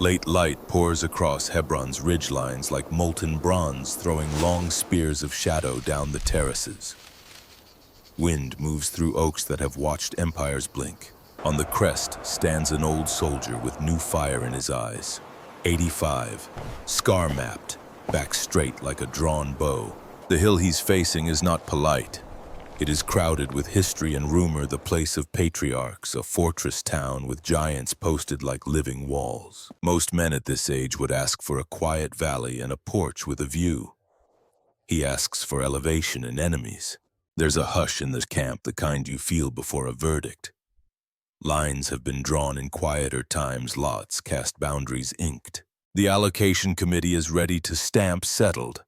Late light pours across Hebron's ridgelines like molten bronze, throwing long spears of shadow down the terraces. Wind moves through oaks that have watched empires blink. On the crest stands an old soldier with new fire in his eyes. 85, scar-mapped, back straight like a drawn bow. The hill he's facing is not polite. It is crowded with history and rumor, the place of patriarchs, a fortress town with giants posted like living walls. Most men at this age would ask for a quiet valley and a porch with a view. He asks for elevation and enemies. There's a hush in the camp, the kind you feel before a verdict. Lines have been drawn in quieter times, lots cast, boundaries inked. The allocation committee is ready to stamp settled.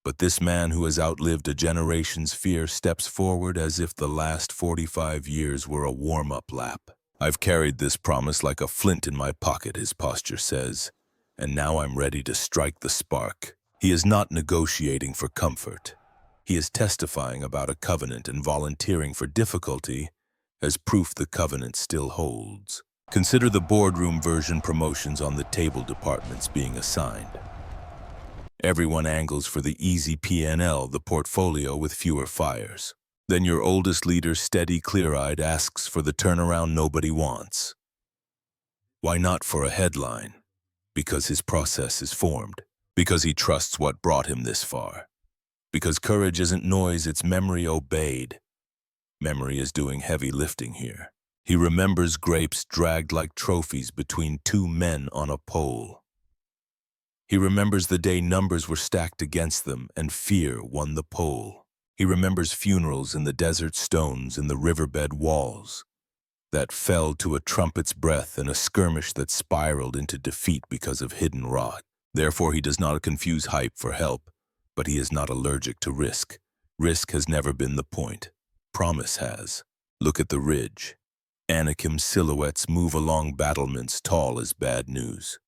But this man who has outlived a generation's fear steps forward as if the last 45 years were a warm-up lap. I've carried this promise like a flint in my pocket, his posture says, and now I'm ready to strike the spark. He is not negotiating for comfort. He is testifying about a covenant and volunteering for difficulty as proof the covenant still holds. Consider the boardroom version, promotions on the table departments being assigned. Everyone angles for the easy P&L, the portfolio with fewer fires. Then your oldest leader, steady, clear-eyed, asks for the turnaround nobody wants. Why not for a headline? Because his process is formed. Because he trusts what brought him this far. Because courage isn't noise, it's memory obeyed. Memory is doing heavy lifting here. He remembers grapes dragged like trophies between two men on a pole. He remembers the day numbers were stacked against them and fear won the poll. He remembers funerals in the desert, stones in the riverbed walls that fell to a trumpet's breath, and a skirmish that spiraled into defeat because of hidden rot. Therefore, he does not confuse hype for help, but he is not allergic to risk. Risk has never been the point. Promise has. Look at the ridge. Anakim silhouettes move along battlements tall as bad news.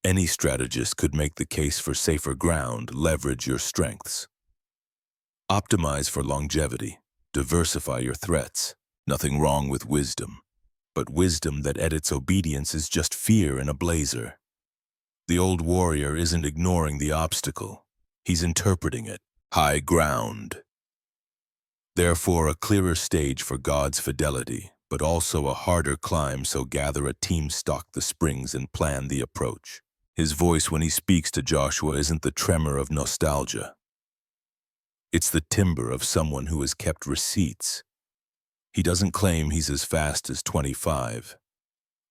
Any strategist could make the case for safer ground. Leverage your strengths. Optimize for longevity. Diversify your threats. Nothing wrong with wisdom. But wisdom that edits obedience is just fear in a blazer. The old warrior isn't ignoring the obstacle. He's interpreting it. High ground. Therefore, a clearer stage for God's fidelity, but also a harder climb, so gather a team, stock the springs, and plan the approach. His voice when he speaks to Joshua isn't the tremor of nostalgia. It's the timbre of someone who has kept receipts. He doesn't claim he's as fast as 25.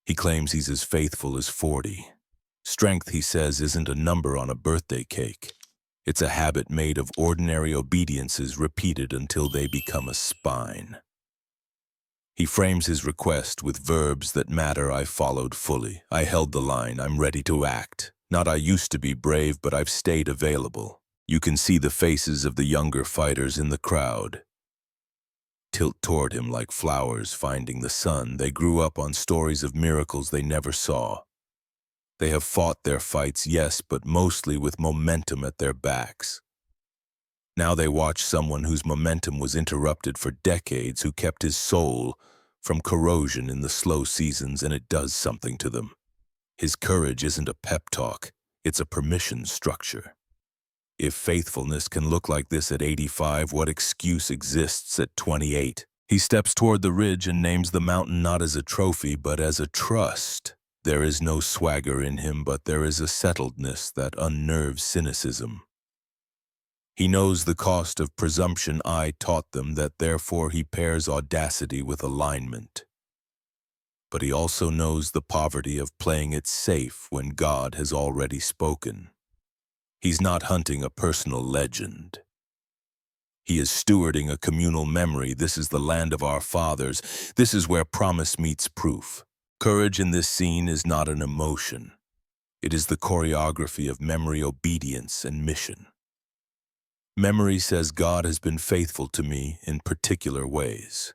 He claims he's as faithful as 40. Strength, he says, isn't a number on a birthday cake. It's a habit made of ordinary obediences repeated until they become a spine. He frames his request with verbs that matter. I followed fully. I held the line. I'm ready to act. Not I used to be brave, but I've stayed available. You can see the faces of the younger fighters in the crowd tilt toward him like flowers finding the sun. They grew up on stories of miracles they never saw. They have fought their fights, yes, but mostly with momentum at their backs. Now they watch someone whose momentum was interrupted for decades, who kept his soul from corrosion in the slow seasons, and it does something to them. His courage isn't a pep talk, it's a permission structure. If faithfulness can look like this at 85, what excuse exists at 28? He steps toward the ridge and names the mountain not as a trophy, but as a trust. There is no swagger in him, but there is a settledness that unnerves cynicism. He knows the cost of presumption. I taught them that, therefore he pairs audacity with alignment. But he also knows the poverty of playing it safe when God has already spoken. He's not hunting a personal legend. He is stewarding a communal memory. This is the land of our fathers. This is where promise meets proof. Courage in this scene is not an emotion. It is the choreography of memory, obedience, and mission. Memory says God has been faithful to me in particular ways.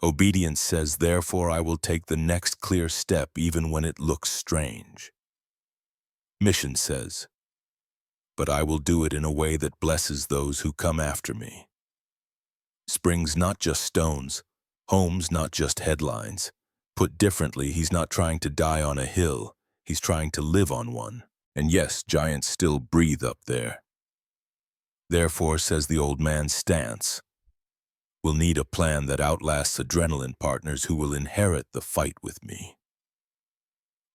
Obedience says, therefore I will take the next clear step even when it looks strange. Mission says, but I will do it in a way that blesses those who come after me. Springs, not just stones. Homes, not just headlines. Put differently, he's not trying to die on a hill. He's trying to live on one. And yes, giants still breathe up there. Therefore, says the old man's stance, we'll need a plan that outlasts adrenaline partners who will inherit the fight with me.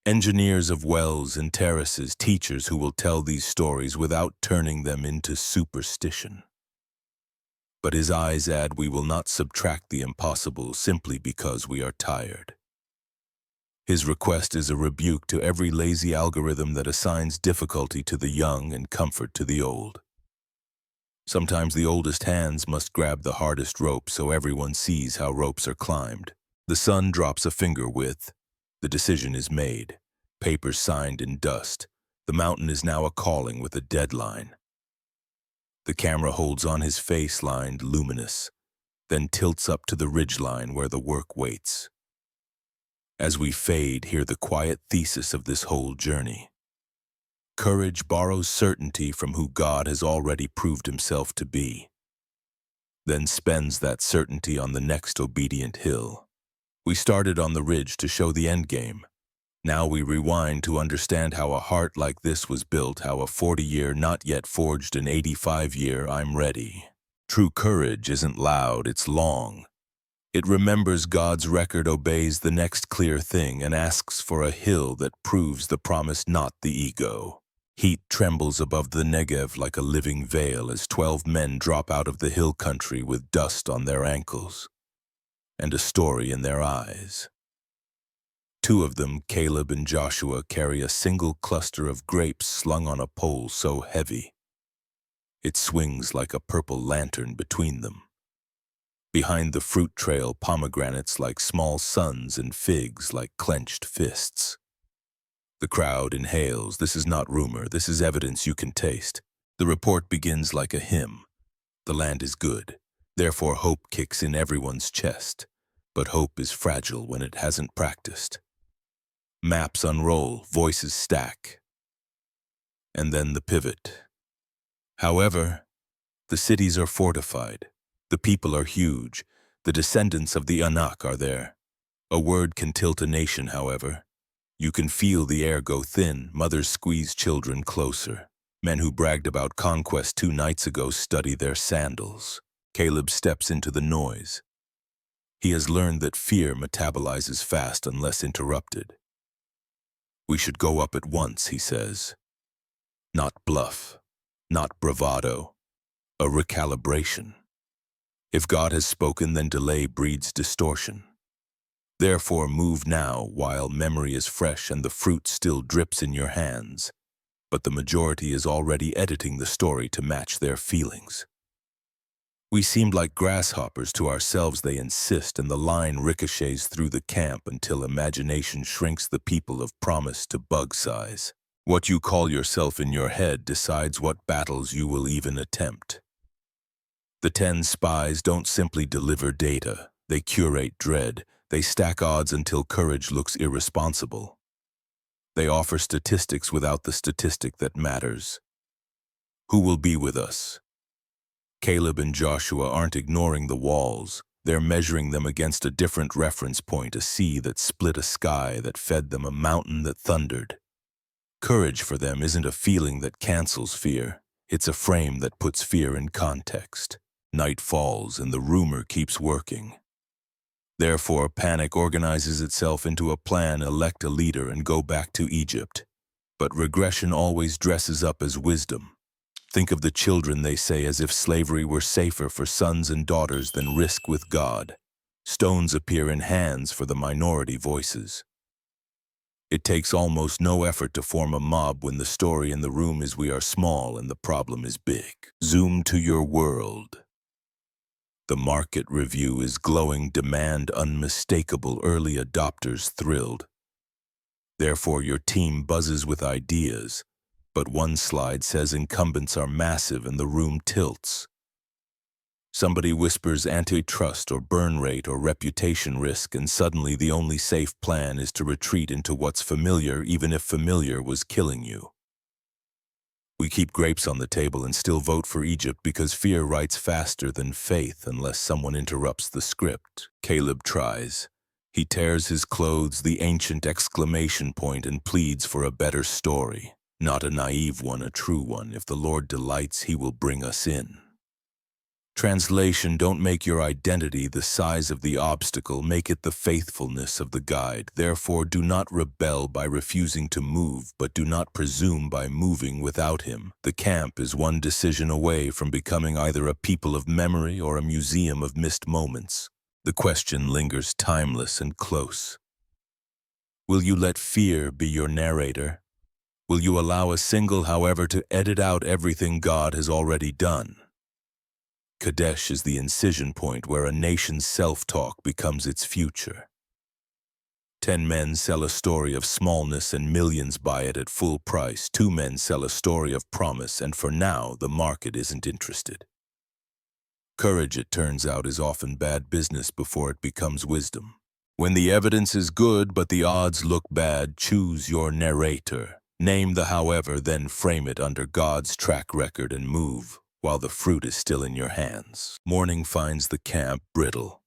Engineers of wells and terraces, teachers who will tell these stories without turning them into superstition. But his eyes add, we will not subtract the impossible simply because we are tired. His request is a rebuke to every lazy algorithm that assigns difficulty to the young and comfort to the old. Sometimes the oldest hands must grab the hardest rope so everyone sees how ropes are climbed. The sun drops a finger width. The decision is made. Papers signed in dust. The mountain is now a calling with a deadline. The camera holds on his face lined luminous, then tilts up to the ridgeline where the work waits. As we fade, hear the quiet thesis of this whole journey. Courage borrows certainty from who God has already proved himself to be, then spends that certainty on the next obedient hill. We started on the ridge to show the endgame. Now we rewind to understand how a heart like this was built, how a 40-year not yet forged an 85-year I'm ready. True courage isn't loud, it's long. It remembers God's record, obeys the next clear thing, and asks for a hill that proves the promise, not the ego. Heat trembles above the Negev like a living veil as 12 men drop out of the hill country with dust on their ankles and a story in their eyes. 2 of them, Caleb and Joshua, carry a single cluster of grapes slung on a pole so heavy it swings like a purple lantern between them. Behind the fruit trail, pomegranates like small suns and figs like clenched fists. The crowd inhales. This is not rumor, this is evidence you can taste. The report begins like a hymn. The land is good, therefore hope kicks in everyone's chest. But hope is fragile when it hasn't practiced. Maps unroll, voices stack. And then the pivot. However, the cities are fortified. The people are huge. The descendants of the Anak are there. A word can tilt a nation, however. You can feel the air go thin. Mothers squeeze children closer. Men who bragged about conquest 2 nights ago study their sandals. Caleb steps into the noise. He has learned that fear metabolizes fast unless interrupted. We should go up at once, he says. Not bluff, not bravado, a recalibration. If God has spoken, then delay breeds distortion. Therefore, move now while memory is fresh and the fruit still drips in your hands. But the majority is already editing the story to match their feelings. We seemed like grasshoppers to ourselves, they insist, and the line ricochets through the camp until imagination shrinks the people of promise to bug size. What you call yourself in your head decides what battles you will even attempt. The 10 spies don't simply deliver data, they curate dread. They stack odds until courage looks irresponsible. They offer statistics without the statistic that matters. Who will be with us? Caleb and Joshua aren't ignoring the walls. They're measuring them against a different reference point, a sea that split a sky that fed them, a mountain that thundered. Courage for them isn't a feeling that cancels fear. It's a frame that puts fear in context. Night falls and the rumor keeps working. Therefore, panic organizes itself into a plan, elect a leader, and go back to Egypt. But regression always dresses up as wisdom. Think of the children, they say, as if slavery were safer for sons and daughters than risk with God. Stones appear in hands for the minority voices. It takes almost no effort to form a mob when the story in the room is we are small and the problem is big. Zoom to your world. The market review is glowing, demand unmistakable, early adopters thrilled. Therefore, your team buzzes with ideas, but one slide says incumbents are massive and the room tilts. Somebody whispers antitrust or burn rate or reputation risk, and suddenly the only safe plan is to retreat into what's familiar, even if familiar was killing you. We keep grapes on the table and still vote for Egypt because fear writes faster than faith unless someone interrupts the script. Caleb tries. He tears his clothes, the ancient exclamation point, and pleads for a better story. Not a naive one, a true one. If the Lord delights, he will bring us in. Translation: don't make your identity the size of the obstacle, make it the faithfulness of the guide. Therefore, do not rebel by refusing to move, but do not presume by moving without him. The camp is one decision away from becoming either a people of memory or a museum of missed moments. The question lingers timeless and close. Will you let fear be your narrator? Will you allow a single, however, to edit out everything God has already done? Kadesh is the incision point where a nation's self-talk becomes its future. 10 men sell a story of smallness and millions buy it at full price. 2 men sell a story of promise, and for now, the market isn't interested. Courage, it turns out, is often bad business before it becomes wisdom. When the evidence is good but the odds look bad, choose your narrator. Name the however, then frame it under God's track record and move while the fruit is still in your hands. Morning finds the camp brittle.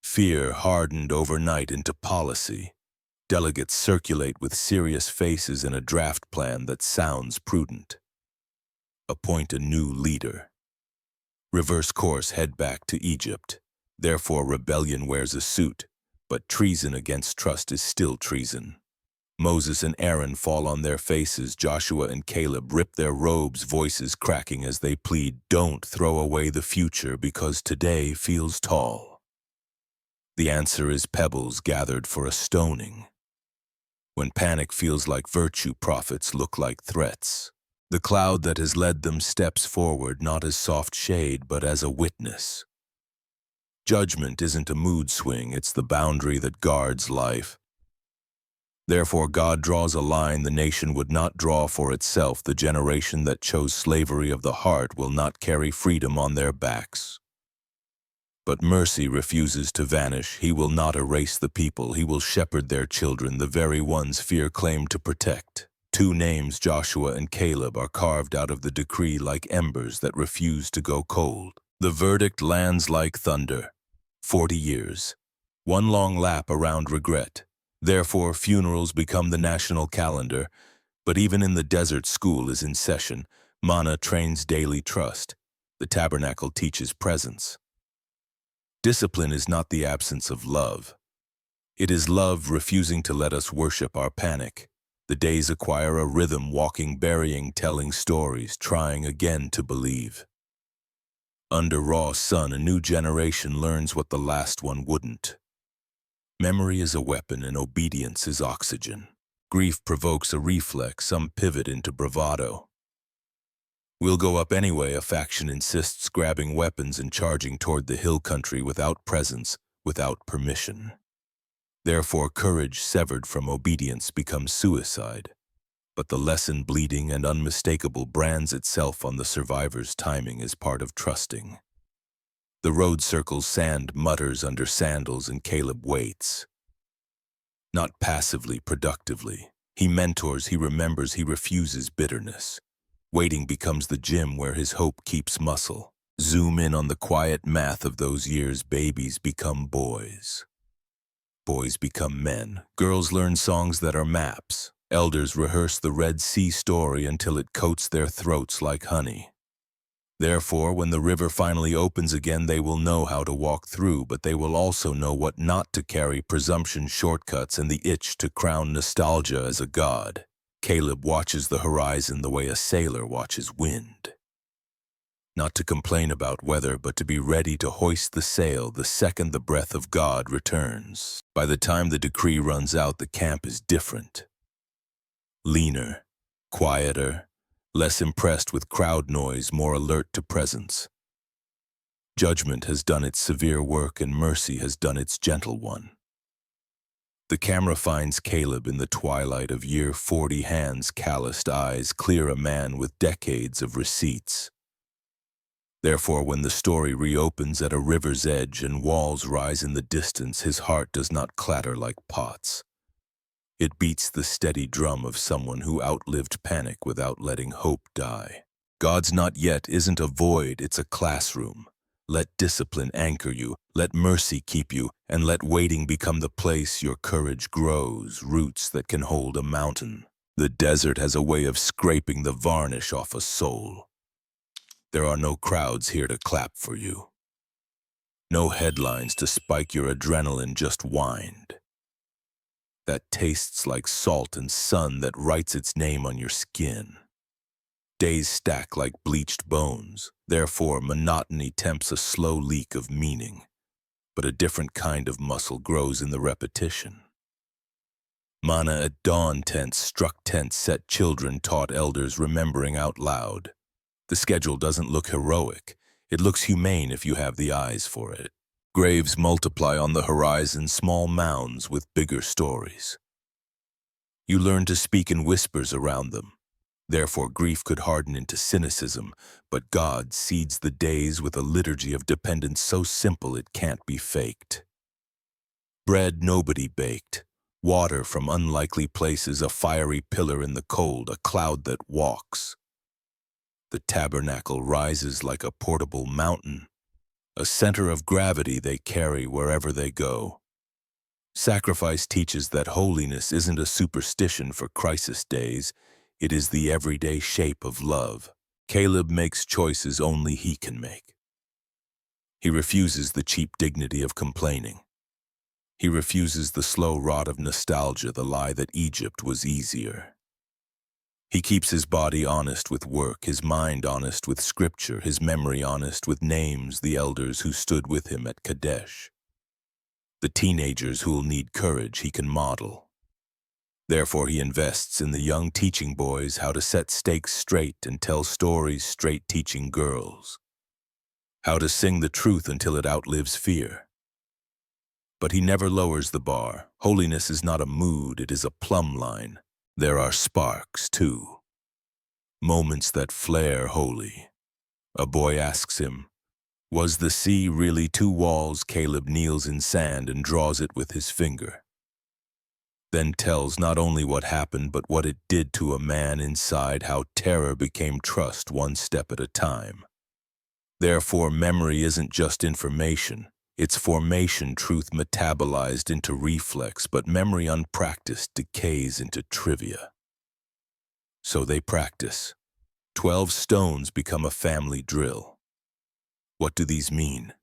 Fear hardened overnight into policy. Delegates circulate with serious faces in a draft plan that sounds prudent. Appoint a new leader. Reverse course, head back to Egypt. Therefore, rebellion wears a suit, but treason against trust is still treason. Moses and Aaron fall on their faces. Joshua and Caleb rip their robes, voices cracking as they plead, don't throw away the future because today feels tall. The answer is pebbles gathered for a stoning. When panic feels like virtue, prophets look like threats. The cloud that has led them steps forward, not as soft shade, but as a witness. Judgment isn't a mood swing, it's the boundary that guards life. Therefore, God draws a line the nation would not draw for itself. The generation that chose slavery of the heart will not carry freedom on their backs. But mercy refuses to vanish. He will not erase the people. He will shepherd their children, the very ones fear claimed to protect. 2 names, Joshua and Caleb, are carved out of the decree like embers that refuse to go cold. The verdict lands like thunder. 40 years. One long lap around regret. Therefore, funerals become the national calendar. But even in the desert, school is in session. Manna trains daily trust. The tabernacle teaches presence. Discipline is not the absence of love. It is love refusing to let us worship our panic. The days acquire a rhythm, walking, burying, telling stories, trying again to believe. Under raw sun, a new generation learns what the last one wouldn't. Memory is a weapon and obedience is oxygen. Grief provokes a reflex, some pivot into bravado. We'll go up anyway, a faction insists, grabbing weapons and charging toward the hill country without presence, without permission. Therefore, courage severed from obedience becomes suicide. But the lesson, bleeding and unmistakable, brands itself on the survivor's timing as part of trusting. The road circles sand, mutters under sandals, and Caleb waits. Not passively, productively. He mentors, he remembers, he refuses bitterness. Waiting becomes the gym where his hope keeps muscle. Zoom in on the quiet math of those years. Babies become boys. Boys become men. Girls learn songs that are maps. Elders rehearse the Red Sea story until it coats their throats like honey. Therefore, when the river finally opens again, they will know how to walk through, but they will also know what not to carry: presumption, shortcuts, and the itch to crown nostalgia as a god. Caleb watches the horizon the way a sailor watches wind. Not to complain about weather, but to be ready to hoist the sail the second the breath of God returns. By the time the decree runs out, the camp is different. Leaner, quieter, less impressed with crowd noise, more alert to presence. Judgment has done its severe work and mercy has done its gentle one. The camera finds Caleb in the twilight of year 40, hands calloused, eyes clear, a man with decades of receipts. Therefore, when the story reopens at a river's edge and walls rise in the distance, his heart does not clatter like pots. It beats the steady drum of someone who outlived panic without letting hope die. God's not yet isn't a void, it's a classroom. Let discipline anchor you, let mercy keep you, and let waiting become the place your courage grows, roots that can hold a mountain. The desert has a way of scraping the varnish off a soul. There are no crowds here to clap for you. No headlines to spike your adrenaline, just wind that tastes like salt and sun that writes its name on your skin. Days stack like bleached bones, therefore monotony tempts a slow leak of meaning, but a different kind of muscle grows in the repetition. Manna at dawn tents struck tents, set children taught elders, remembering out loud. The schedule doesn't look heroic, it looks humane if you have the eyes for it. Graves multiply on the horizon, small mounds with bigger stories. You learn to speak in whispers around them. Therefore, grief could harden into cynicism, but God seeds the days with a liturgy of dependence so simple it can't be faked. Bread nobody baked, water from unlikely places, a fiery pillar in the cold, a cloud that walks. The tabernacle rises like a portable mountain, a center of gravity they carry wherever they go. Sacrifice teaches that holiness isn't a superstition for crisis days, it is the everyday shape of love. Caleb makes choices only he can make. He refuses the cheap dignity of complaining. He refuses the slow rot of nostalgia, the lie that Egypt was easier. He keeps his body honest with work, his mind honest with scripture, his memory honest with names, the elders who stood with him at Kadesh. The teenagers who'll need courage he can model. Therefore he invests in the young, teaching boys how to set stakes straight and tell stories straight, teaching girls how to sing the truth until it outlives fear. But he never lowers the bar. Holiness is not a mood, it is a plumb line. There are sparks, too. Moments that flare holy. A boy asks him, "Was the sea really two walls?" Caleb kneels in sand and draws it with his finger. Then tells not only what happened, but what it did to a man inside, how terror became trust one step at a time. Therefore, memory isn't just information. It's formation, truth metabolized into reflex, but memory unpracticed decays into trivia. So they practice. 12 stones become a family drill. What do these mean?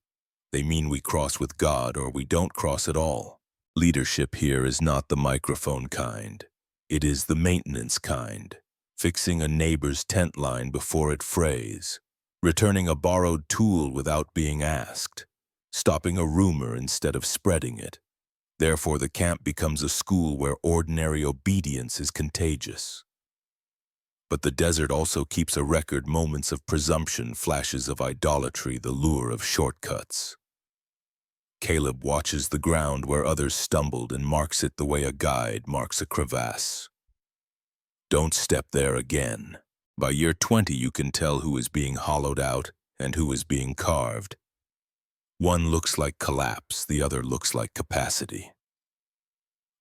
They mean we cross with God or we don't cross at all. Leadership here is not the microphone kind. It is the maintenance kind. Fixing a neighbor's tent line before it frays. Returning a borrowed tool without being asked. Stopping a rumor instead of spreading it. Therefore, the camp becomes a school where ordinary obedience is contagious. But the desert also keeps a record, moments of presumption, flashes of idolatry, the lure of shortcuts. Caleb watches the ground where others stumbled and marks it the way a guide marks a crevasse. Don't step there again. By year 20 you can tell who is being hollowed out and who is being carved. One looks like collapse, the other looks like capacity.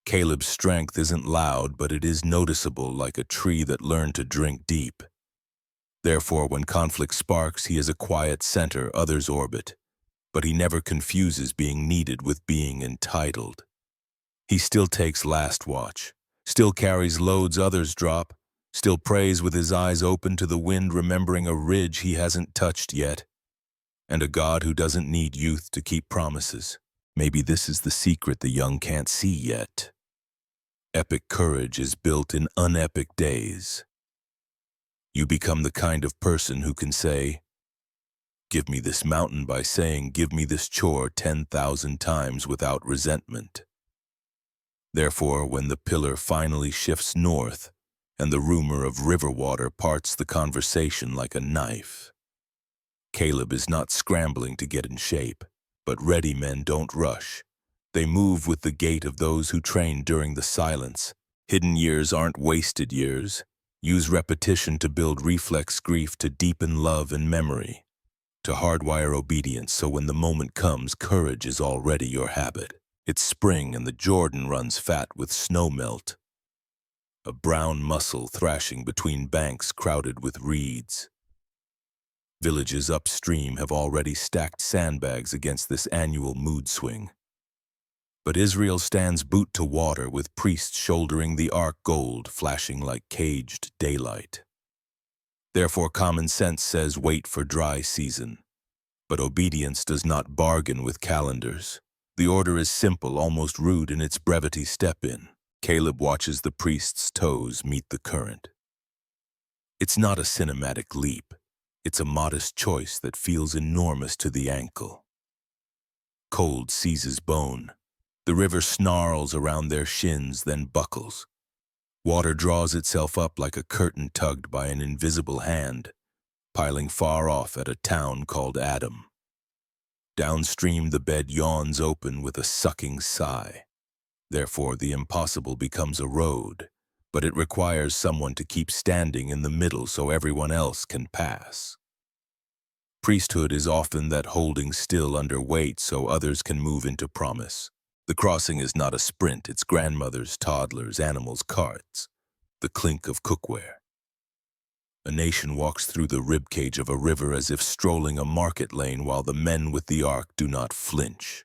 Caleb's strength isn't loud, but it is noticeable, like a tree that learned to drink deep. Therefore, when conflict sparks, he is a quiet center, others orbit. But he never confuses being needed with being entitled. He still takes last watch, still carries loads others drop, still prays with his eyes open to the wind, remembering a ridge he hasn't touched yet, and a God who doesn't need youth to keep promises. Maybe this is the secret the young can't see yet. Epic courage is built in unepic days. You become the kind of person who can say, "Give me this mountain," by saying, "Give me this chore," 10,000 times without resentment. Therefore, when the pillar finally shifts north and the rumor of river water parts the conversation like a knife, Caleb is not scrambling to get in shape, but ready men don't rush. They move with the gait of those who train during the silence. Hidden years aren't wasted years. Use repetition to build reflex, grief to deepen love and memory, to hardwire obedience so when the moment comes, courage is already your habit. It's spring and the Jordan runs fat with snow melt. A brown mussel thrashing between banks crowded with reeds. Villages upstream have already stacked sandbags against this annual mood swing. But Israel stands boot to water with priests shouldering the ark gold flashing like caged daylight. Therefore common sense says wait for dry season. But obedience does not bargain with calendars. The order is simple, almost rude in its brevity. Step in. Caleb watches the priest's toes meet the current. It's not a cinematic leap. It's a modest choice that feels enormous to the ankle. Cold seizes bone. The river snarls around their shins, then buckles. Water draws itself up like a curtain tugged by an invisible hand, piling far off at a town called Adam. Downstream, the bed yawns open with a sucking sigh. Therefore, the impossible becomes a road, but it requires someone to keep standing in the middle so everyone else can pass. Priesthood is often that holding still under weight so others can move into promise. The crossing is not a sprint, it's grandmothers, toddlers, animals, carts, the clink of cookware. A nation walks through the ribcage of a river as if strolling a market lane while the men with the ark do not flinch.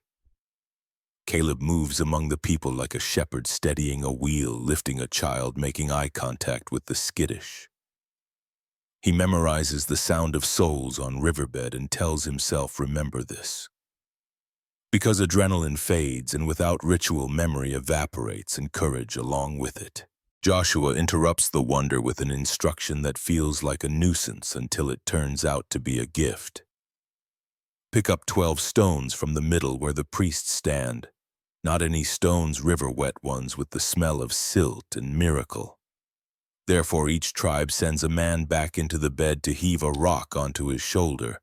Caleb moves among the people like a shepherd steadying a wheel, lifting a child, making eye contact with the skittish. He memorizes the sound of souls on riverbed and tells himself, remember this. Because adrenaline fades and without ritual memory evaporates and courage along with it. Joshua interrupts the wonder with an instruction that feels like a nuisance until it turns out to be a gift. Pick up 12 stones from the middle where the priests stand. Not any stones, river-wet ones with the smell of silt and miracle. Therefore each tribe sends a man back into the bed to heave a rock onto his shoulder.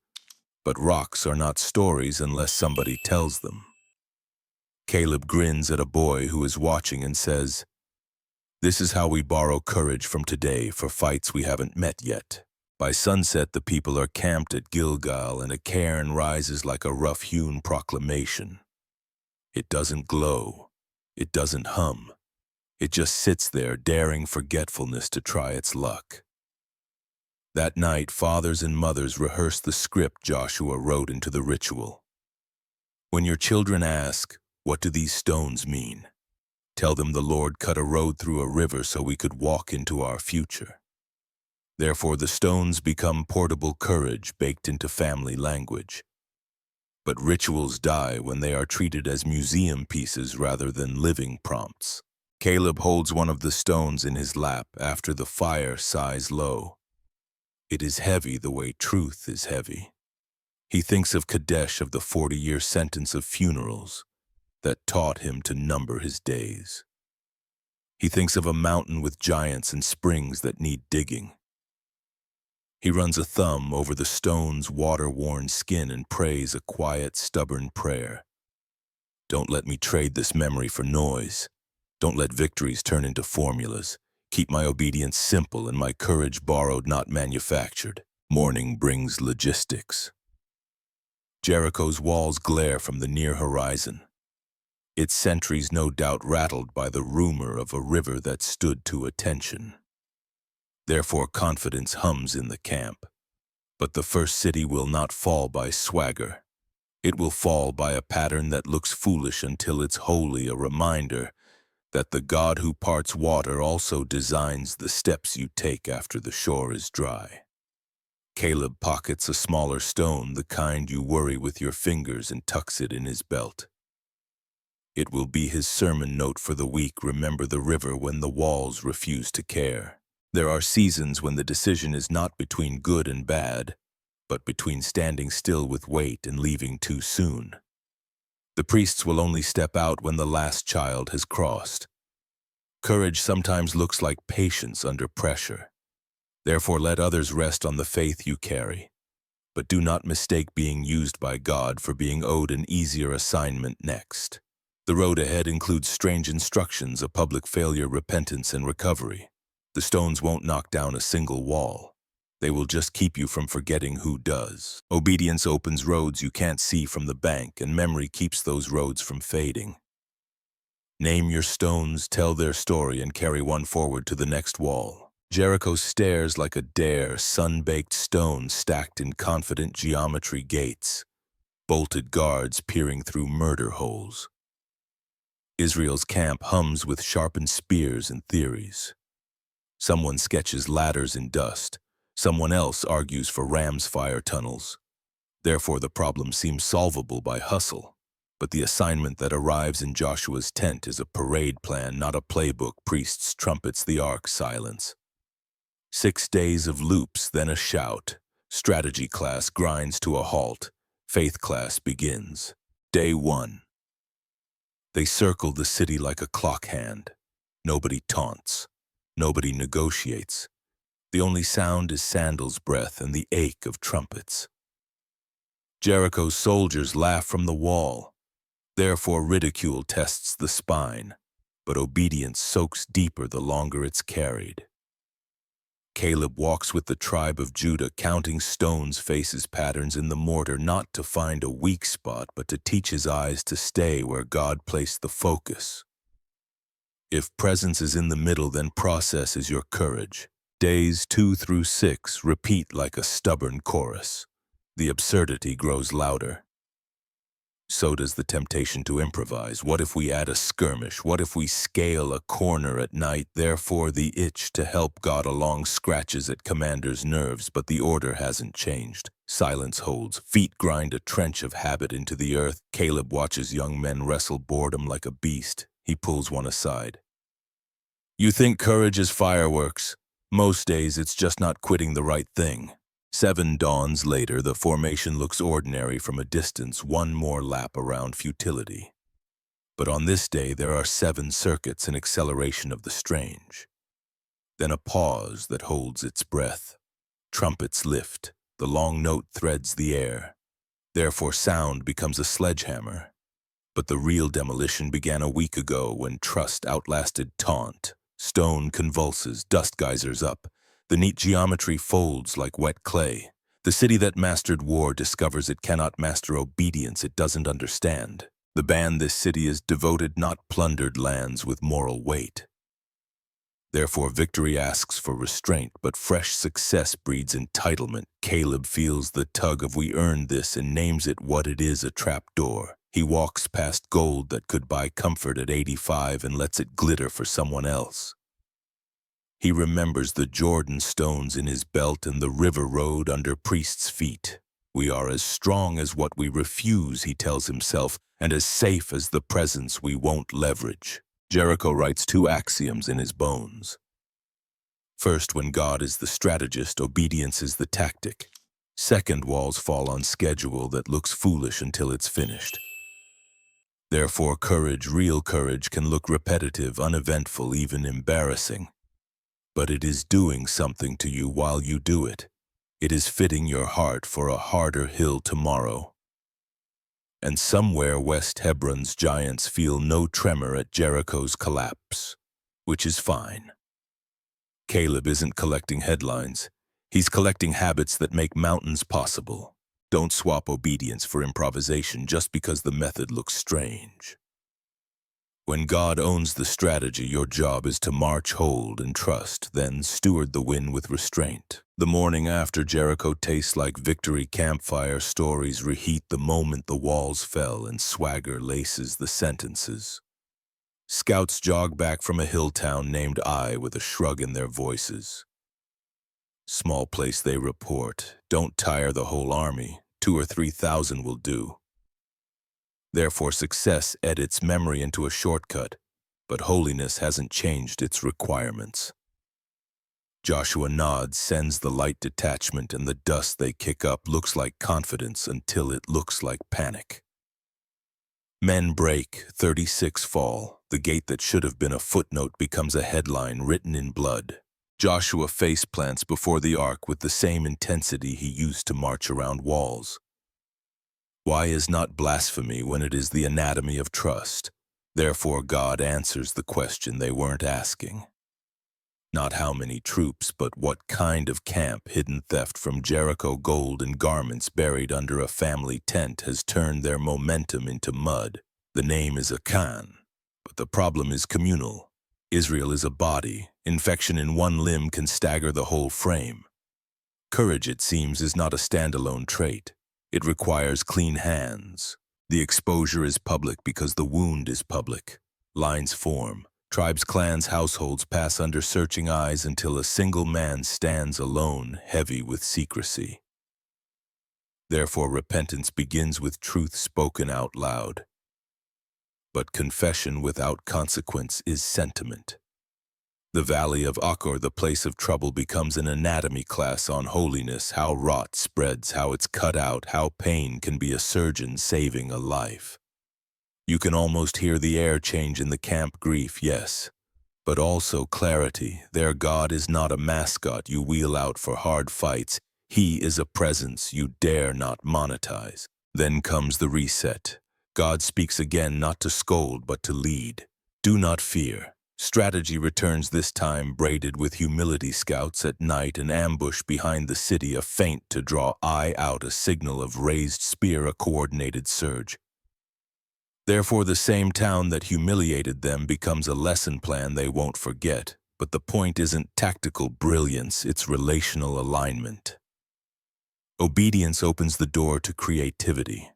But rocks are not stories unless somebody tells them. Caleb grins at a boy who is watching and says, this is how we borrow courage from today for fights we haven't met yet. By sunset, the people are camped at Gilgal, and a cairn rises like a rough-hewn proclamation. It doesn't glow. It doesn't hum. It just sits there, daring forgetfulness to try its luck. That night, fathers and mothers rehearse the script Joshua wrote into the ritual. When your children ask, what do these stones mean? Tell them the Lord cut a road through a river so we could walk into our future. Therefore, the stones become portable courage baked into family language. But rituals die when they are treated as museum pieces rather than living prompts. Caleb holds one of the stones in his lap after the fire sighs low. It is heavy the way truth is heavy. He thinks of Kadesh, of the 40-year sentence of funerals that taught him to number his days. He thinks of a mountain with giants and springs that need digging. He runs a thumb over the stone's water-worn skin and prays a quiet, stubborn prayer. Don't let me trade this memory for noise. Don't let victories turn into formulas. Keep my obedience simple and my courage borrowed, not manufactured. Morning brings logistics. Jericho's walls glare from the near horizon. Its sentries no doubt rattled by the rumor of a river that stood to attention. Therefore confidence hums in the camp. But the first city will not fall by swagger. It will fall by a pattern that looks foolish until it's wholly a reminder that the God who parts water also designs the steps you take after the shore is dry. Caleb pockets a smaller stone, the kind you worry with your fingers, and tucks it in his belt. It will be his sermon note for the week. Remember the river when the walls refuse to care. There are seasons when the decision is not between good and bad, but between standing still with weight and leaving too soon. The priests will only step out when the last child has crossed. Courage sometimes looks like patience under pressure. Therefore let others rest on the faith you carry. But do not mistake being used by God for being owed an easier assignment next. The road ahead includes strange instructions, a public failure, repentance, and recovery. The stones won't knock down a single wall. They will just keep you from forgetting who does. Obedience opens roads you can't see from the bank, and memory keeps those roads from fading. Name your stones, tell their story, and carry one forward to the next wall. Jericho stares like a dare, sun-baked stone stacked in confident geometry gates, bolted guards peering through murder holes. Israel's camp hums with sharpened spears and theories. Someone sketches ladders in dust. Someone else argues for ram's fire tunnels. Therefore, the problem seems solvable by hustle. But the assignment that arrives in Joshua's tent is a parade plan, not a playbook. Priests, trumpets, the ark, silence. 6 days of loops, then a shout. Strategy class grinds to a halt. Faith class begins. Day 1. They circle the city like a clock hand. Nobody taunts. Nobody negotiates. The only sound is sandals' breath and the ache of trumpets. Jericho's soldiers laugh from the wall. Therefore, ridicule tests the spine, but obedience soaks deeper the longer it's carried. Caleb walks with the tribe of Judah, counting stones, faces, patterns in the mortar, not to find a weak spot, but to teach his eyes to stay where God placed the focus. If presence is in the middle, then process is your courage. Days 2 through 6 repeat like a stubborn chorus. The absurdity grows louder. So does the temptation to improvise. What if we add a skirmish? What if we scale a corner at night? Therefore, the itch to help God along scratches at commander's nerves, but the order hasn't changed. Silence holds. Feet grind a trench of habit into the earth. Caleb watches young men wrestle boredom like a beast. He pulls one aside. You think courage is fireworks? Most days, it's just not quitting the right thing. 7 dawns later, the formation looks ordinary from a distance, one more lap around futility. But on this day, there are 7 circuits, an acceleration of the strange. Then a pause that holds its breath. Trumpets lift. The long note threads the air. Therefore, sound becomes a sledgehammer. But the real demolition began a week ago when trust outlasted taunt. Stone convulses, dust geysers up. The neat geometry folds like wet clay. The city that mastered war discovers it cannot master obedience it doesn't understand. The band this city is devoted, not plundered lands with moral weight. Therefore, victory asks for restraint, but fresh success breeds entitlement. Caleb feels the tug of we earned this and names it what it is, a trapdoor. He walks past gold that could buy comfort at 85 and lets it glitter for someone else. He remembers the Jordan stones in his belt and the river road under priests' feet. We are as strong as what we refuse, he tells himself, and as safe as the presence we won't leverage. Jericho writes 2 axioms in his bones. First, when God is the strategist, obedience is the tactic. Second, walls fall on schedule that looks foolish until it's finished. Therefore, courage, real courage, can look repetitive, uneventful, even embarrassing. But it is doing something to you while you do it. It is fitting your heart for a harder hill tomorrow. And somewhere west Hebron's giants feel no tremor at Jericho's collapse, which is fine. Caleb isn't collecting headlines. He's collecting habits that make mountains possible. Don't swap obedience for improvisation just because the method looks strange. When God owns the strategy, your job is to march, hold, and trust, then steward the win with restraint. The morning after Jericho tastes like victory. Campfire stories reheat the moment the walls fell, and swagger laces the sentences. Scouts jog back from a hill town named Ai with a shrug in their voices. Small place, they report. Don't tire the whole army. 2,000 or 3,000 will do. Therefore, success edits memory into a shortcut, but holiness hasn't changed its requirements. Joshua nods, sends the light detachment, and the dust they kick up looks like confidence until it looks like panic. Men break, 36 fall. The gate that should have been a footnote becomes a headline written in blood. Joshua face plants before the ark with the same intensity he used to march around walls. Why is not blasphemy when it is the anatomy of trust? Therefore, God answers the question they weren't asking. Not how many troops, but what kind of camp. Hidden theft from Jericho. Gold and garments buried under a family tent has turned their momentum into mud. The name is Achan, but the problem is communal. Israel is a body. Infection in one limb can stagger the whole frame. Courage, it seems, is not a standalone trait. It requires clean hands. The exposure is public because the wound is public. Lines form. Tribes, clans, households pass under searching eyes until a single man stands alone, heavy with secrecy. Therefore, repentance begins with truth spoken out loud. But confession without consequence is sentiment. The valley of Achan, the place of trouble, becomes an anatomy class on holiness, how rot spreads, how it's cut out, how pain can be a surgeon saving a life. You can almost hear the air change in the camp. Grief, yes, but also clarity. Their God is not a mascot you wheel out for hard fights. He is a presence you dare not monetize. Then comes the reset. God speaks again, not to scold, but to lead. Do not fear. Strategy returns, this time braided with humility. Scouts at night, an ambush behind the city, a feint to draw eye out, a signal of raised spear, a coordinated surge. Therefore, the same town that humiliated them becomes a lesson plan they won't forget. But the point isn't tactical brilliance, it's relational alignment. Obedience opens the door to creativity.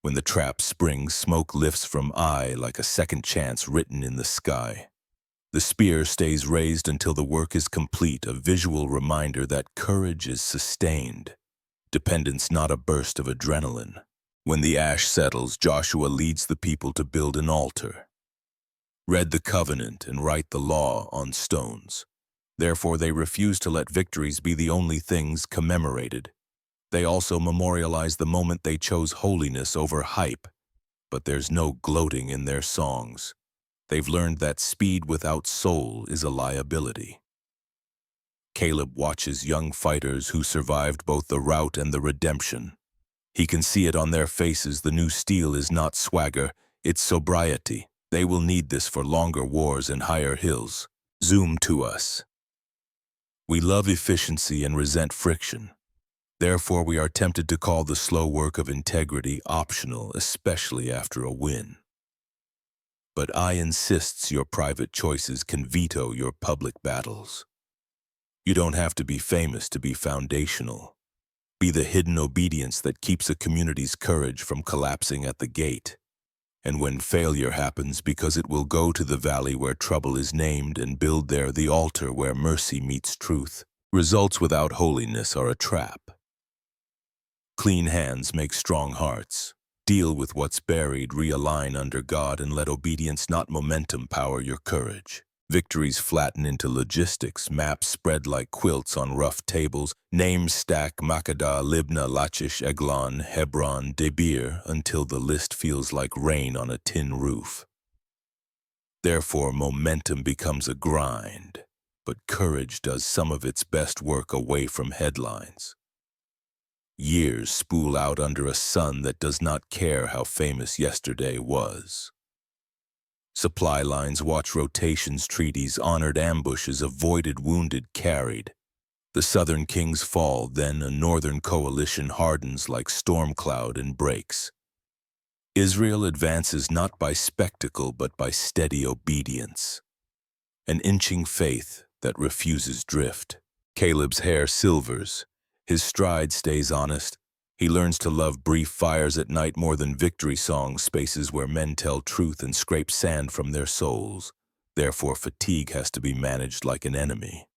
When the trap springs, smoke lifts from eye like a second chance written in the sky. The spear stays raised until the work is complete, a visual reminder that courage is sustained. Dependence, not a burst of adrenaline. When the ash settles, Joshua leads the people to build an altar. Read the covenant and write the law on stones. Therefore, they refuse to let victories be the only things commemorated. They also memorialize the moment they chose holiness over hype. But there's no gloating in their songs. They've learned that speed without soul is a liability. Caleb watches young fighters who survived both the rout and the redemption. He can see it on their faces. The new steel is not swagger, it's sobriety. They will need this for longer wars and higher hills. Zoom to us. We love efficiency and resent friction. Therefore, we are tempted to call the slow work of integrity optional, especially after a win. But I insist your private choices can veto your public battles. You don't have to be famous to be foundational. Be the hidden obedience that keeps a community's courage from collapsing at the gate. And when failure happens, because it will go to the valley where trouble is named and build there the altar where mercy meets truth. Results without holiness are a trap. Clean hands make strong hearts. Deal with what's buried, realign under God, and let obedience, not momentum, power your courage. Victories flatten into logistics, maps spread like quilts on rough tables, names stack Makkedah, Libnah, Lachish, Eglon, Hebron, Debir, until the list feels like rain on a tin roof. Therefore, momentum becomes a grind, but courage does some of its best work away from headlines. Years spool out under a sun that does not care how famous yesterday was. Supply lines watch rotations, treaties honored, ambushes avoided, wounded carried. The southern kings fall, then a northern coalition hardens like storm cloud and breaks. Israel advances not by spectacle but by steady obedience. An inching faith that refuses drift. Caleb's hair silvers. His stride stays honest. He learns to love brief fires at night more than victory songs, spaces where men tell truth and scrape sand from their souls. Therefore, fatigue has to be managed like an enemy.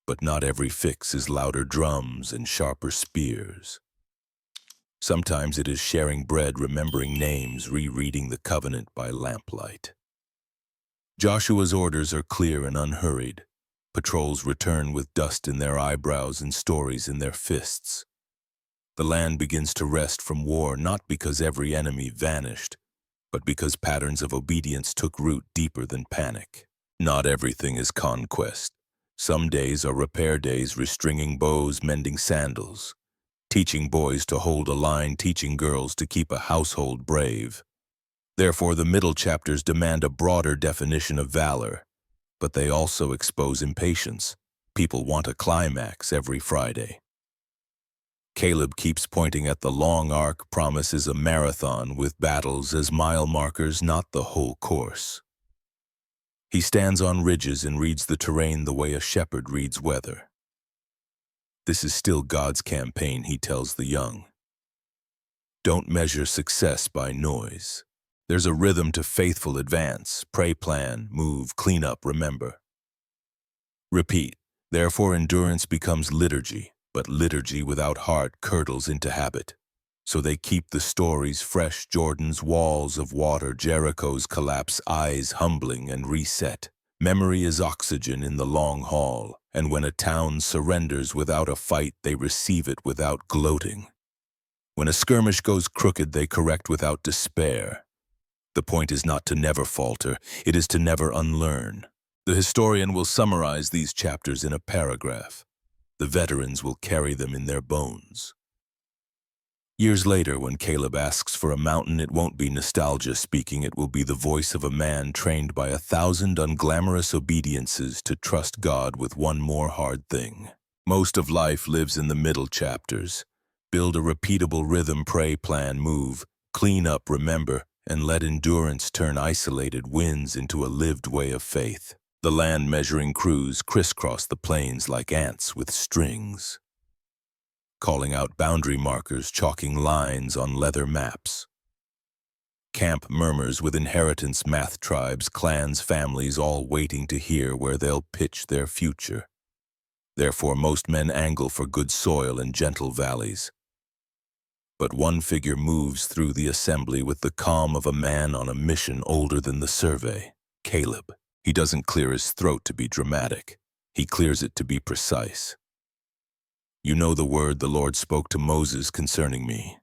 But not every fix is louder drums and sharper spears. Sometimes it is sharing bread, remembering names, rereading the covenant by lamplight. Joshua's orders are clear and unhurried. Patrols return with dust in their eyebrows and stories in their fists. The land begins to rest from war, not because every enemy vanished, but because patterns of obedience took root deeper than panic. Not everything is conquest. Some days are repair days, restringing bows, mending sandals, teaching boys to hold a line, teaching girls to keep a household brave. Therefore, the middle chapters demand a broader definition of valor. But they also expose impatience. People want a climax every Friday. Caleb keeps pointing at the long arc. Promise is a marathon with battles as mile markers, not the whole course. He stands on ridges and reads the terrain the way a shepherd reads weather. This is still God's campaign, he tells the young. Don't measure success by noise. There's a rhythm to faithful advance. Pray, plan, move, clean up, remember. Repeat. Therefore endurance becomes liturgy, but liturgy without heart curdles into habit. So they keep the stories fresh, Jordan's walls of water, Jericho's collapse, eyes humbling and reset. Memory is oxygen in the long haul, and when a town surrenders without a fight, they receive it without gloating. When a skirmish goes crooked, they correct without despair. The point is not to never falter, it is to never unlearn. The historian will summarize these chapters in a paragraph. The veterans will carry them in their bones. Years later, when Caleb asks for a mountain, it won't be nostalgia speaking, it will be the voice of a man trained by 1,000 unglamorous obediences to trust God with one more hard thing. Most of life lives in the middle chapters. Build a repeatable rhythm, pray, plan, move, clean up, remember, and let endurance turn isolated wins into a lived way of faith. The land-measuring crews crisscross the plains like ants with strings, calling out boundary markers, chalking lines on leather maps. Camp murmurs with inheritance, math tribes, clans, families, all waiting to hear where they'll pitch their future. Therefore, most men angle for good soil and gentle valleys. But one figure moves through the assembly with the calm of a man on a mission older than the survey, Caleb. He doesn't clear his throat to be dramatic. He clears it to be precise. You know the word the Lord spoke to Moses concerning me.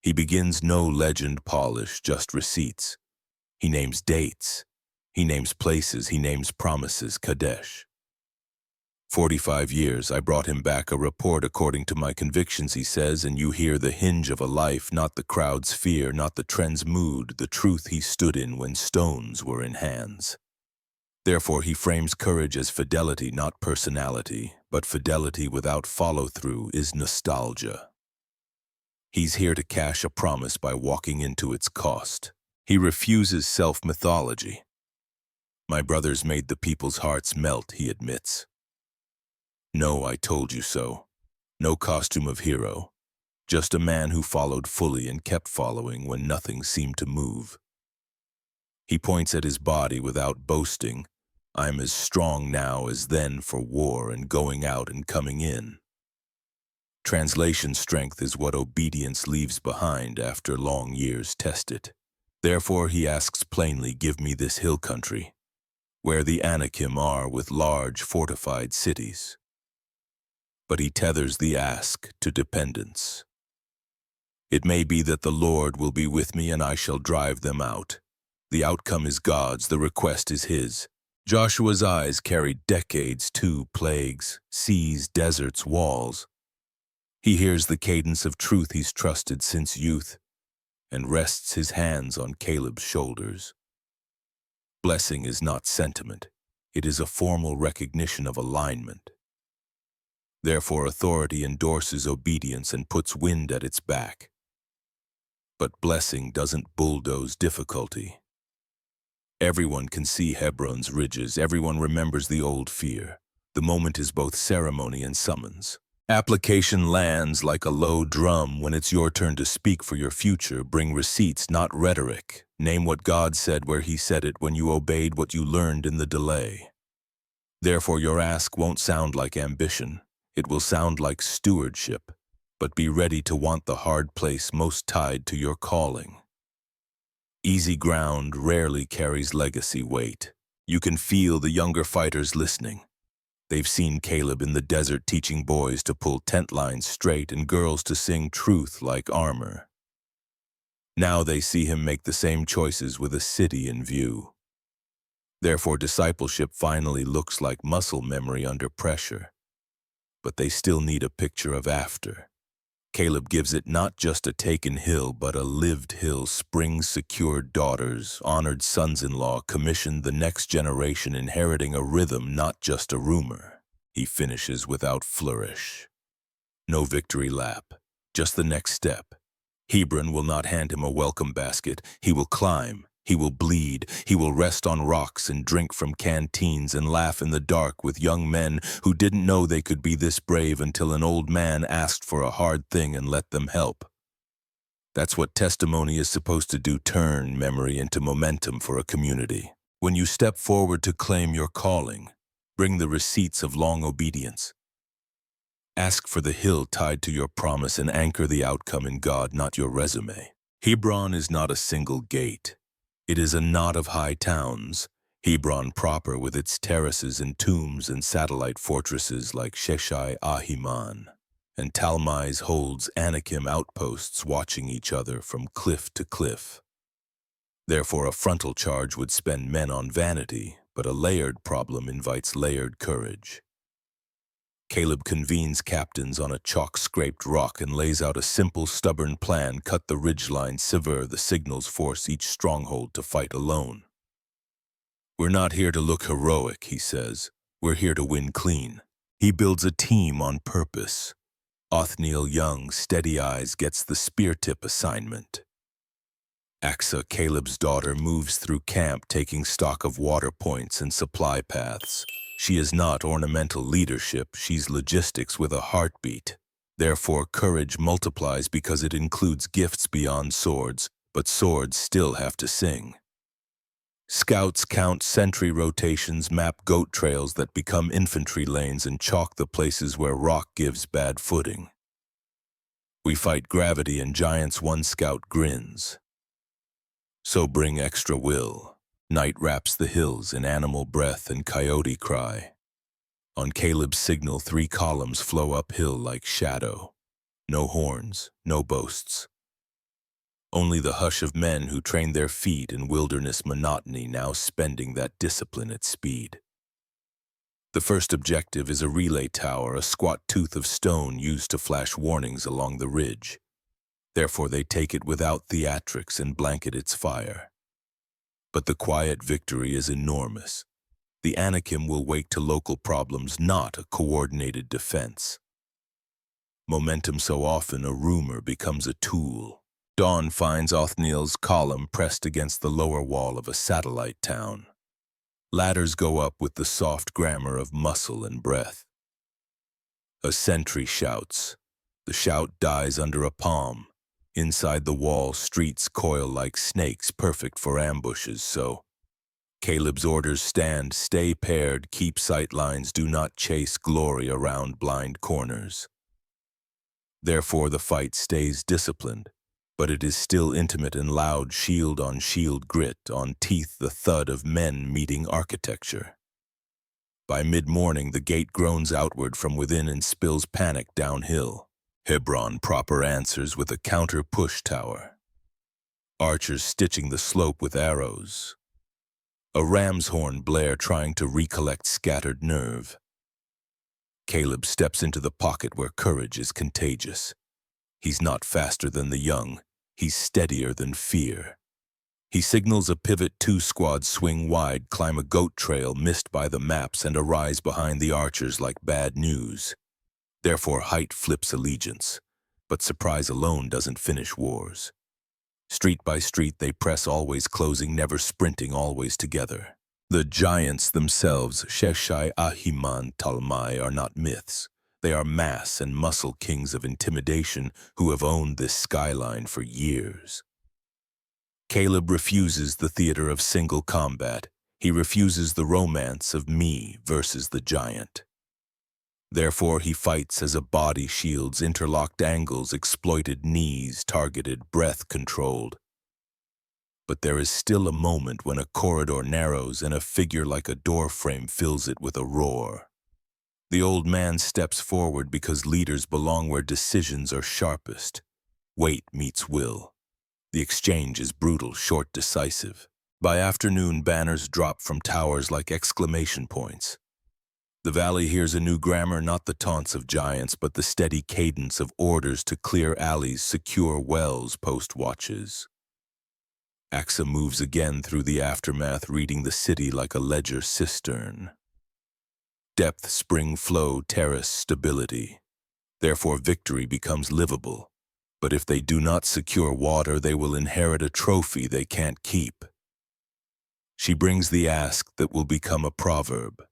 He begins no legend polish, just receipts. He names dates. He names places. He names promises, Kadesh. 45 years, I brought him back a report according to my convictions, he says, and you hear the hinge of a life, not the crowd's fear, not the trend's mood, the truth he stood in when stones were in hands. Therefore, he frames courage as fidelity, not personality, but fidelity without follow-through is nostalgia. He's here to cash a promise by walking into its cost. He refuses self-mythology. My brothers made the people's hearts melt, he admits. No, I told you so. No costume of hero. Just a man who followed fully and kept following when nothing seemed to move. He points at his body without boasting. I'm as strong now as then for war and going out and coming in. Translation strength is what obedience leaves behind after long years test it. Therefore he asks plainly, give me this hill country, where the Anakim are with large fortified cities. But he tethers the ask to dependence. It may be that the Lord will be with me and I shall drive them out. The outcome is God's, the request is his. Joshua's eyes carried decades, 2 plagues, seas, deserts, walls. He hears the cadence of truth he's trusted since youth and rests his hands on Caleb's shoulders. Blessing is not sentiment. It is a formal recognition of alignment. Therefore, authority endorses obedience and puts wind at its back. But blessing doesn't bulldoze difficulty. Everyone can see Hebron's ridges. Everyone remembers the old fear. The moment is both ceremony and summons. Application lands like a low drum when it's your turn to speak for your future. Bring receipts, not rhetoric. Name what God said where he said it when you obeyed what you learned in the delay. Therefore, your ask won't sound like ambition. It will sound like stewardship, but be ready to want the hard place most tied to your calling. Easy ground rarely carries legacy weight. You can feel the younger fighters listening. They've seen Caleb in the desert teaching boys to pull tent lines straight and girls to sing truth like armor. Now they see him make the same choices with a city in view. Therefore, discipleship finally looks like muscle memory under pressure. But they still need a picture of after. Caleb gives it not just a taken hill, but a lived hill, spring-secured daughters, honored sons-in-law, commissioned the next generation inheriting a rhythm, not just a rumor. He finishes without flourish. No victory lap, just the next step. Hebron will not hand him a welcome basket. He will climb, He will bleed, he will rest on rocks and drink from canteens and laugh in the dark with young men who didn't know they could be this brave until an old man asked for a hard thing and let them help. That's what testimony is supposed to do, turn memory into momentum for a community. When you step forward to claim your calling, bring the receipts of long obedience. Ask for the hill tied to your promise and anchor the outcome in God, not your resume. Hebron is not a single gate. It is a knot of high towns. Hebron proper, with its terraces and tombs and satellite fortresses like Sheshai Ahiman. And Talmais holds Anakim outposts watching each other from cliff to cliff. Therefore, a frontal charge would spend men on vanity, but a layered problem invites layered courage. Caleb convenes captains on a chalk-scraped rock and lays out a simple, stubborn plan: cut the ridgeline, sever the signals, force each stronghold to fight alone. We're not here to look heroic, he says. We're here to win clean. He builds a team on purpose. Othniel Young, steady eyes, gets the spear tip assignment. Axa, Caleb's daughter, moves through camp taking stock of water points and supply paths. She is not ornamental leadership, she's logistics with a heartbeat. Therefore, courage multiplies because it includes gifts beyond swords, but swords still have to sing. Scouts count sentry rotations, map goat trails that become infantry lanes, and chalk the places where rock gives bad footing. We fight gravity and giants, one scout grins. So bring extra will. Night wraps the hills in animal breath and coyote cry. On Caleb's signal, 3 columns flow uphill like shadow. No horns, no boasts. Only the hush of men who trained their feet in wilderness monotony, now spending that discipline at speed. The first objective is a relay tower, a squat tooth of stone used to flash warnings along the ridge. Therefore they take it without theatrics and blanket its fire. But the quiet victory is enormous. The Anakim will wake to local problems, not a coordinated defense. Momentum so often a rumor becomes a tool. Dawn finds Othniel's column pressed against the lower wall of a satellite town. Ladders go up with the soft grammar of muscle and breath. A sentry shouts. The shout dies under a palm. Inside the wall, streets coil like snakes, perfect for ambushes, so Caleb's orders stand: stay paired, keep sight lines, do not chase glory around blind corners. Therefore the fight stays disciplined, but it is still intimate and loud, shield on shield, grit on teeth, the thud of men meeting architecture. By mid-morning, the gate groans outward from within and spills panic downhill. Hebron proper answers with a counter-push tower. Archers stitching the slope with arrows. A ram's horn blare trying to recollect scattered nerve. Caleb steps into the pocket where courage is contagious. He's not faster than the young. He's steadier than fear. He signals a pivot, 2 squads swing wide, climb a goat trail missed by the maps, and arise behind the archers like bad news. Therefore height flips allegiance, but surprise alone doesn't finish wars. Street by street they press, always closing, never sprinting, always together. The giants themselves, Sheshai, Ahiman, Talmai, are not myths. They are mass and muscle kings of intimidation who have owned this skyline for years. Caleb refuses the theater of single combat. He refuses the romance of me versus the giant. Therefore he fights as a body, shields, interlocked angles, exploited knees, targeted, breath controlled. But there is still a moment when a corridor narrows and a figure like a doorframe fills it with a roar. The old man steps forward because leaders belong where decisions are sharpest. Weight meets will. The exchange is brutal, short, decisive. By afternoon, banners drop from towers like exclamation points. The valley hears a new grammar, not the taunts of giants, but the steady cadence of orders to clear alleys, secure wells, post watches. Axa moves again through the aftermath, reading the city like a ledger cistern. Depth, spring flow, terrace, stability. Therefore victory becomes livable. But if they do not secure water, they will inherit a trophy they can't keep. She brings the ask that will become a proverb.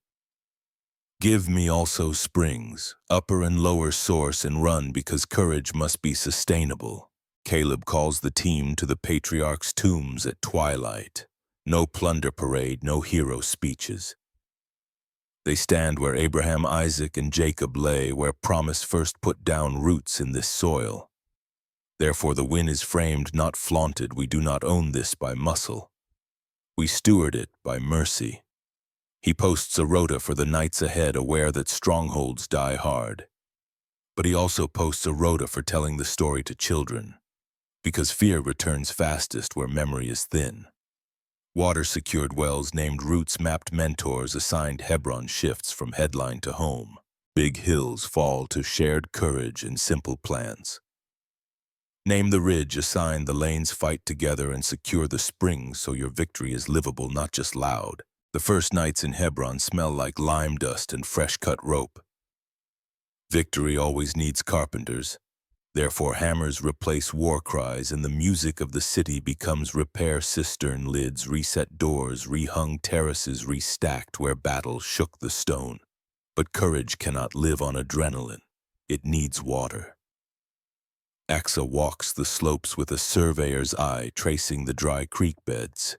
Give me also springs, upper and lower source, and run, because courage must be sustainable. Caleb calls the team to the patriarchs' tombs at twilight. No plunder parade, no hero speeches. They stand where Abraham, Isaac, and Jacob lay, where promise first put down roots in this soil. Therefore the win is framed, not flaunted. We do not own this by muscle. We steward it by mercy. He posts a rota for the nights ahead, aware that strongholds die hard. But he also posts a rota for telling the story to children, because fear returns fastest where memory is thin. Water-secured wells named routes, mapped mentors assigned Hebron, shifts from headline to home. Big hills fall to shared courage and simple plans. Name the ridge, assign the lanes, fight together and secure the springs so your victory is livable, not just loud. The first nights in Hebron smell like lime dust and fresh-cut rope. Victory always needs carpenters. Therefore hammers replace war cries, and the music of the city becomes repair cistern lids, reset doors, rehung terraces, restacked where battle shook the stone. But courage cannot live on adrenaline. It needs water. Achan walks the slopes with a surveyor's eye, tracing the dry creek beds,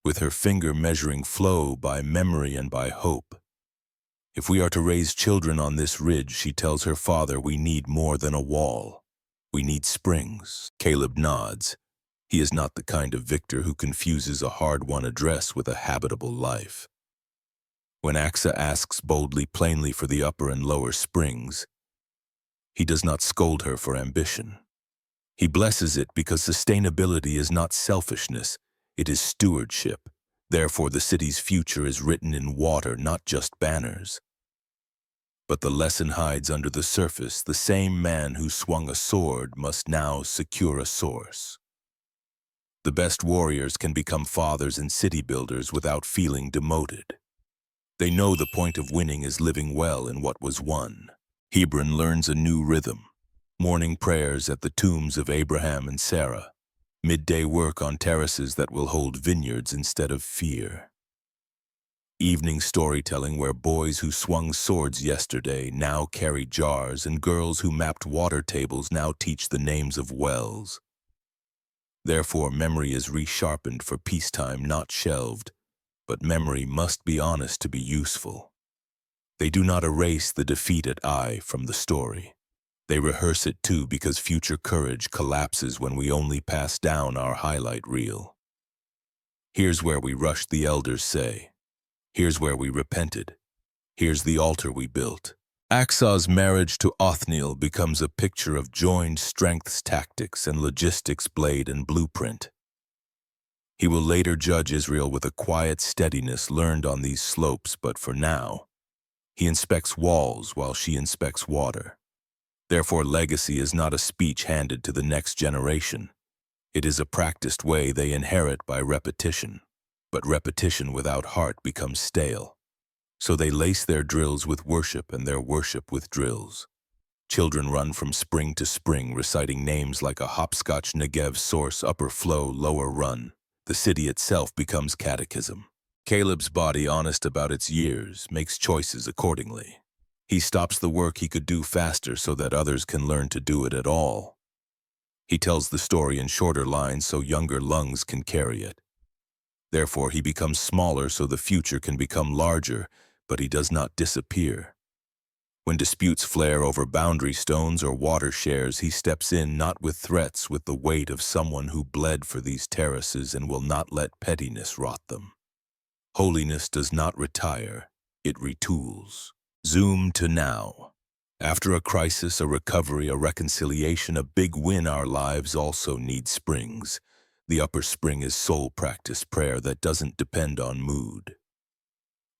with her finger measuring flow by memory and by hope. If we are to raise children on this ridge, she tells her father, we need more than a wall. We need springs. Caleb nods. He is not the kind of victor who confuses a hard-won address with a habitable life. When Achan asks boldly, plainly for the upper and lower springs, he does not scold her for ambition. He blesses it because sustainability is not selfishness, it is stewardship. Therefore the city's future is written in water, not just banners. But the lesson hides under the surface. The same man who swung a sword must now secure a source. The best warriors can become fathers and city builders without feeling demoted. They know the point of winning is living well in what was won. Hebron learns a new rhythm. Morning prayers at the tombs of Abraham and Sarah. Midday work on terraces that will hold vineyards instead of fear. Evening storytelling where boys who swung swords yesterday now carry jars, and girls who mapped water tables now teach the names of wells. Therefore memory is resharpened for peacetime, not shelved, but memory must be honest to be useful. They do not erase the defeat at eye from the story. They rehearse it too, because future courage collapses when we only pass down our highlight reel. Here's where we rushed, the elders say. Here's where we repented. Here's the altar we built. Achan's marriage to Othniel becomes a picture of joined strengths, tactics, and logistics, blade and blueprint. He will later judge Israel with a quiet steadiness learned on these slopes, but for now, he inspects walls while she inspects water. Therefore, legacy is not a speech handed to the next generation. It is a practiced way they inherit by repetition. But repetition without heart becomes stale. So they lace their drills with worship and their worship with drills. Children run from spring to spring, reciting names like a hopscotch Negev, source, upper flow, lower run. The city itself becomes catechism. Caleb's body, honest about its years, makes choices accordingly. He stops the work he could do faster so that others can learn to do it at all. He tells the story in shorter lines so younger lungs can carry it. Therefore, he becomes smaller so the future can become larger, but he does not disappear. When disputes flare over boundary stones or water shares, he steps in not with threats, with the weight of someone who bled for these terraces and will not let pettiness rot them. Holiness does not retire, it retools. Zoom to now. After a crisis, a recovery, a reconciliation, a big win, our lives also need springs. The upper spring is soul practice, prayer that doesn't depend on mood.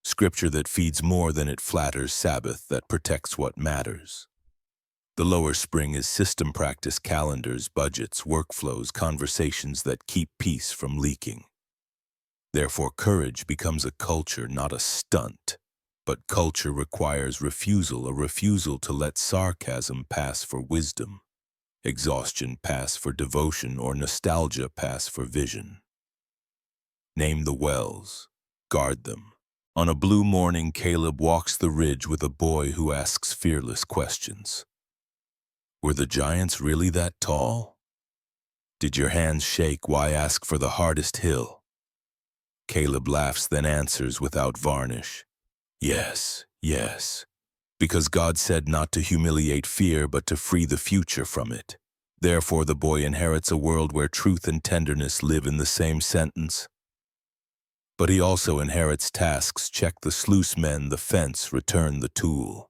Scripture that feeds more than it flatters, Sabbath that protects what matters. The lower spring is system practice, calendars, budgets, workflows, conversations that keep peace from leaking. Therefore, courage becomes a culture, not a stunt. But culture requires refusal, a refusal to let sarcasm pass for wisdom, exhaustion pass for devotion, or nostalgia pass for vision. Name the wells. Guard them. On a blue morning, Caleb walks the ridge with a boy who asks fearless questions. Were the giants really that tall? Did your hands shake? Why ask for the hardest hill? Caleb laughs, then answers without varnish. Yes, yes. Because God said not to humiliate fear, but to free the future from it. Therefore the boy inherits a world where truth and tenderness live in the same sentence. But he also inherits tasks: check the sluice men, the fence, return the tool.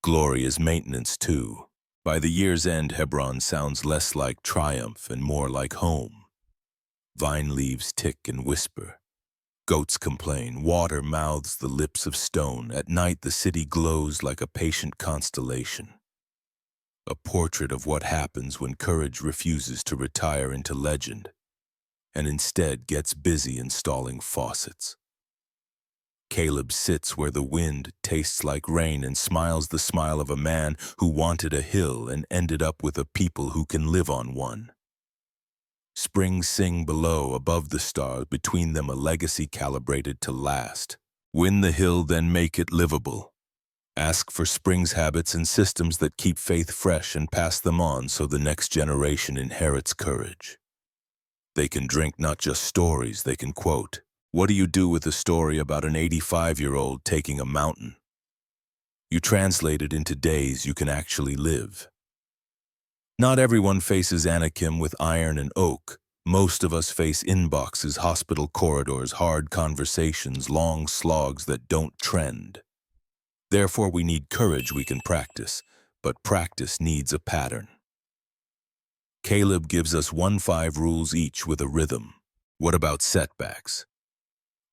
Glory is maintenance too. By the year's end, Hebron sounds less like triumph and more like home. Vine leaves tick and whisper. Goats complain, water mouths the lips of stone. At night the city glows like a patient constellation. A portrait of what happens when courage refuses to retire into legend, and instead gets busy installing faucets. Caleb sits where the wind tastes like rain and smiles the smile of a man who wanted a hill and ended up with a people who can live on one. Springs sing below, above the stars, between them a legacy calibrated to last. Win the hill, then make it livable. Ask for Spring's habits and systems that keep faith fresh and pass them on so the next generation inherits courage. They can drink not just stories, they can quote. What do you do with a story about an 85-year-old taking a mountain? You translate it into days you can actually live. Not everyone faces Anakim with iron and oak. Most of us face inboxes, hospital corridors, hard conversations, long slogs that don't trend. Therefore, we need courage we can practice, but practice needs a pattern. Caleb gives us 1-5 rules each with a rhythm. What about setbacks?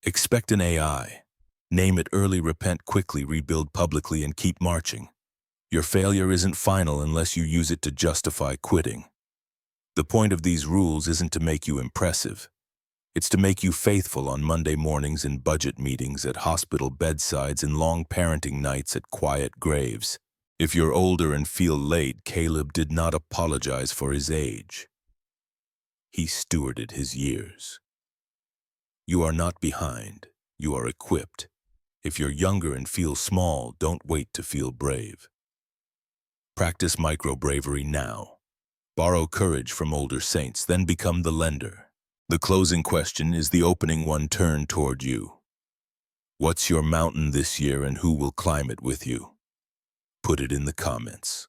Expect an AI. Name it early, repent quickly, rebuild publicly, and keep marching. Your failure isn't final unless you use it to justify quitting. The point of these rules isn't to make you impressive. It's to make you faithful on Monday mornings, in budget meetings, at hospital bedsides, in long parenting nights, at quiet graves. If you're older and feel late, Caleb did not apologize for his age. He stewarded his years. You are not behind. You are equipped. If you're younger and feel small, don't wait to feel brave. Practice micro-bravery now. Borrow courage from older saints, then become the lender. The closing question is the opening one turned toward you. What's your mountain this year and who will climb it with you? Put it in the comments.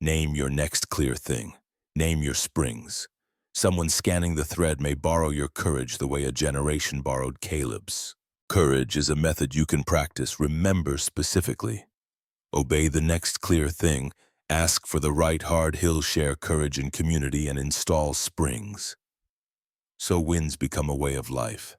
Name your next clear thing. Name your springs. Someone scanning the thread may borrow your courage the way a generation borrowed Caleb's. Courage is a method you can practice. Remember specifically. Obey the next clear thing. Ask for the right hard hill, share courage in community, and install springs. So wins become a way of life.